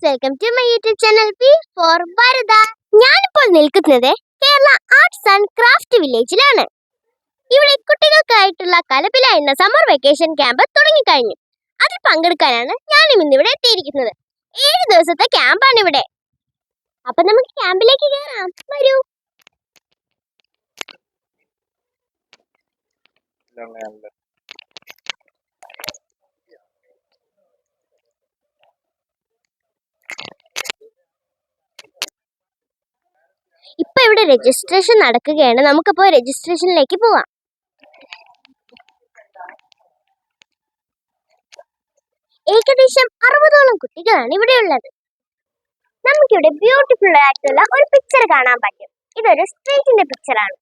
Welcome to my YouTube channel P for Bharata. ഞാനിപ്പോൾ നിൽക്കുന്നത് Kerala arts and craft വില്ലേജിലാണ്. ഇവിടെ കുട്ടികൾക്കായിട്ടുള്ള കലപില എന്ന സമ്മർ വെക്കേഷൻ ക്യാമ്പ് തുടങ്ങിക്കഴിഞ്ഞു. അതിൽ പങ്കെടുക്കാനാണ് ഞാനും ഇന്നിവിടെ എത്തിയിരിക്കുന്നത്. 7 ദിവസത്തെ ക്യാമ്പാണ് ഇവിടെ. അപ്പൊ നമുക്ക് ക്യാമ്പിലേക്ക് കയറാം, വരൂ. ഇപ്പൊ ഇവിടെ രജിസ്ട്രേഷൻ നടക്കുകയാണ്. നമുക്കിപ്പോ രജിസ്ട്രേഷനിലേക്ക് പോവാം. ഏകദേശം 60ഓളം കുട്ടികളാണ് ഇവിടെ ഉള്ളത്. നമുക്കിവിടെ ബ്യൂട്ടിഫുൾ ആയിട്ടുള്ള ഒരു പിക്ചർ കാണാൻ പറ്റും. ഇതൊരു സ്ട്രീറ്റിന്റെ പിക്ചറാണ്.